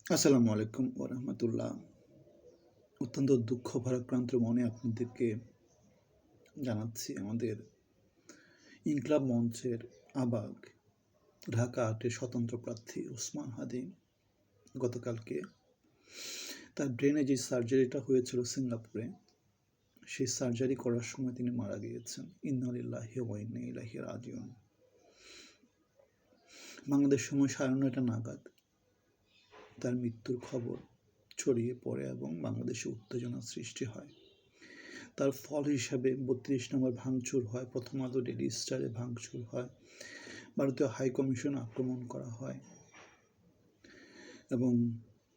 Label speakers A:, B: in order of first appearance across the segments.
A: আসসালামু আলাইকুম ওয়া রাহমাতুল্লাহ। অত্যন্ত দুঃখ ভারাক্রান্ত মনে আপনাদেরকে জানাচ্ছি আমাদের ইনকিলাব মঞ্চের আবাক ঢাকা ৮-এর স্বতন্ত্র প্রার্থী ওসমান হাদি গতকালকে তার ব্রেনে যে সার্জারিটা হয়েছিল সিঙ্গাপুরে, সেই সার্জারি করার সময় তিনি মারা গিয়েছেন। ইন্না লিল্লাহি ওয়া ইন্না ইলাইহি রাজিউন। বাংলাদেশ সময় ৯:৩০ নাগাদ তার মৃত্যুর খবর ছড়িয়ে পড়ে এবং বাংলাদেশে উত্তেজনা সৃষ্টি হয়। তার ফল হিসাবে ৩২ নম্বর ভাঙচুর হয়, প্রথম আলো ডেইলি স্টারে ভাঙচুর হয়, ভারতীয় হাইকমিশন আক্রমণ করা হয় এবং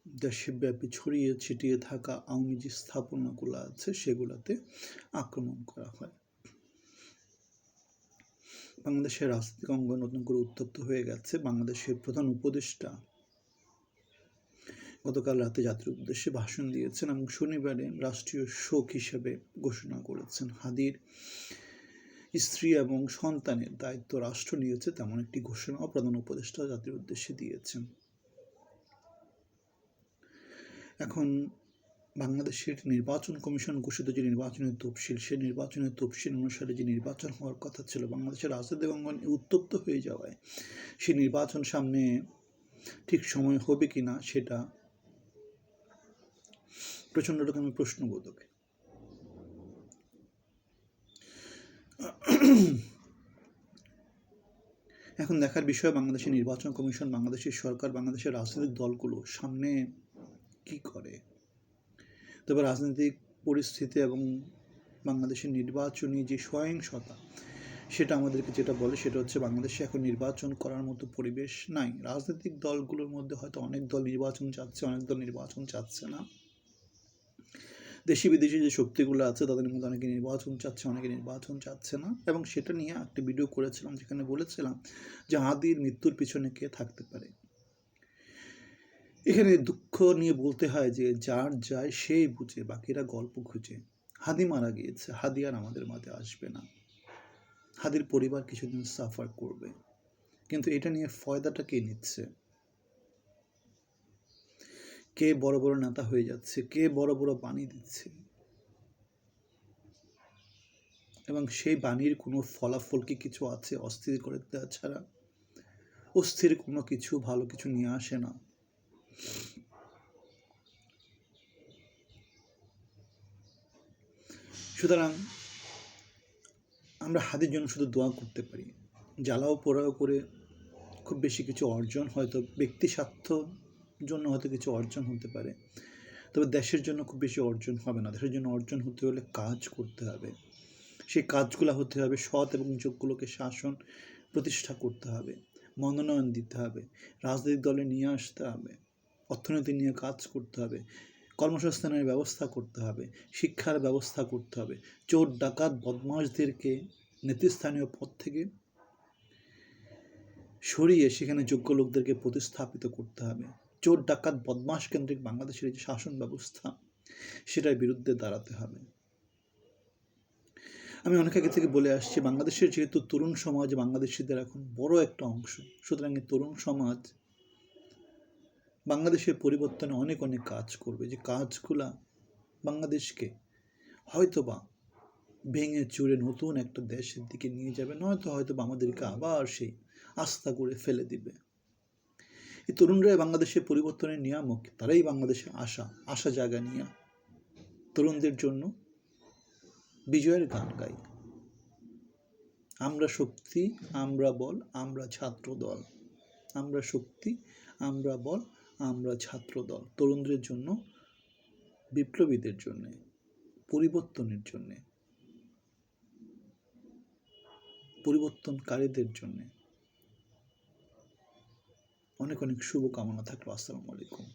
A: দেশব্যাপী ছড়িয়ে ছিটিয়ে থাকা আওয়ামী যে স্থাপনাগুলো আছে সেগুলোতে আক্রমণ করা হয়। বাংলাদেশের রাজনৈতিক অঙ্গন নতুন করে উত্তপ্ত হয়ে গেছে। বাংলাদেশের প্রধান উপদেষ্টা গতকাল রাতে জাতির উদ্দেশ্যে ভাষণ দিয়েছেন এবং শনিবারে রাষ্ট্রীয় শোক হিসেবে ঘোষণা করেছেন। হাদির স্ত্রী এবং সন্তানের দায়িত্ব রাষ্ট্র নিয়েছে, তেমন একটি ঘোষণাও প্রধান উপদেষ্টা জাতির উদ্দেশ্যে দিয়েছেন। এখন বাংলাদেশের নির্বাচন কমিশন ঘোষিত যে নির্বাচনের তফসিল, সেই নির্বাচনের তফসিল অনুসারে যে নির্বাচন হওয়ার কথা ছিল, বাংলাদেশের রাজনৈতিক অঙ্গন উত্তপ্ত হয়ে যাওয়ায় সেই নির্বাচন সামনে ঠিক সময় হবে কিনা সেটা প্রচণ্ড রকমের প্রশ্নবোধক। এখন দেখার বিষয় বাংলাদেশের নির্বাচন কমিশন, বাংলাদেশের সরকার, বাংলাদেশের রাজনৈতিক দলগুলো সামনে কি করে। তবে রাজনৈতিক পরিস্থিতি এবং বাংলাদেশের নির্বাচনী যে সহিংসতা, সেটা আমাদেরকে যেটা বলে সেটা হচ্ছে বাংলাদেশে এখন নির্বাচন করার মতো পরিবেশ নাই। রাজনৈতিক দলগুলোর মধ্যে হয়তো অনেক দল নির্বাচন চাচ্ছে, অনেক দল নির্বাচন চাচ্ছে না। দেশি বিদেশি যে শক্তিগুলো আছে তাদের মধ্যে অনেকে নির্বাচন চাচ্ছে, অনেকে নির্বাচন চাচ্ছে না। এবং সেটা নিয়ে একটা ভিডিও করেছিলাম যেখানে বলেছিলাম যে হাদির মৃত্যুর পিছনে কে থাকতে পারে। এখানে দুঃখ নিয়ে বলতে হয় যে যার যায় সেই বুঝে, বাকিরা গল্প খুঁজে। হাদি মারা গিয়েছে, হাদি আর আমাদের মাঝে আসবে না। হাদির পরিবার কিছুদিন সাফার করবে, কিন্তু এটা নিয়ে ফয়দাটা কে নিচ্ছে? কে বড় বড় নেতা হয়ে যাচ্ছে, কে বড় বড় বাণী দিচ্ছে এবং সেই বাণীর কোনো ফলাফল কি কিছু আছে? অস্থির করে দেওয়া ছাড়া অস্থির কোনো কিছু ভালো কিছু নিয়ে আসে না। সুতরাং আমরা হাদির জন্য শুধু দোয়া করতে পারি। জ্বালাও পোড়াও করে খুব বেশি কিছু অর্জন, হয়তো ব্যক্তি স্বার্থ জন্য হয়তো কিছু অর্জন হতে পারে, তবে দেশের জন্য খুব বেশি অর্জন হবে না। দেশের জন্য অর্জন হতে হলে কাজ করতে হবে। সেই কাজগুলো হতে হবে সৎ এবং যোগ্যগুলোকে শাসন প্রতিষ্ঠা করতে হবে, মনোনয়ন দিতে হবে, রাজনৈতিক দলে নিয়ে আসতে হবে, অর্থনীতি নিয়ে কাজ করতে হবে, কর্মসংস্থানের ব্যবস্থা করতে হবে, শিক্ষার ব্যবস্থা করতে হবে, চোর ডাকাত বদমাশদেরকে নেতৃস্থানীয় পদ থেকে সরিয়ে সেখানে যোগ্য লোকদেরকে প্রতিস্থাপিত করতে হবে। চোর ডাকাত বদমাশ কেন্দ্রিক বাংলাদেশের যে শাসন ব্যবস্থা, সেটার বিরুদ্ধে দাঁড়াতে হবে। আমি অনেক আগে থেকে বলে আসছি, বাংলাদেশের যেহেতু তরুণ সমাজ বাংলাদেশিদের এখন বড় একটা অংশ, সুতরাং এই তরুণ সমাজ বাংলাদেশের পরিবর্তনে অনেক অনেক কাজ করবে, যে কাজগুলা বাংলাদেশকে হয়তোবা ভেঙে চুরে নতুন একটা দেশের দিকে নিয়ে যাবে, নয়তো হয়তো আমাদেরকে আবার সেই আস্থা করে ফেলে দিবে। এই তরুণরাই বাংলাদেশের পরিবর্তনের নিয়ামক, তারাই বাংলাদেশে আশা জাগা নিয়ে তরুণদের জন্য বিজয়ের গান গাই। আমরা শক্তি, আমরা বল, আমরা ছাত্র দল। আমরা শক্তি, আমরা বল, আমরা ছাত্র দল। তরুণদের জন্য, বিপ্লবীদের জন্য, পরিবর্তনের জন্য, পরিবর্তনকারীদের জন্য অনেক অনেক শুভকামনা থাকলো। আসসালামু আলাইকুম।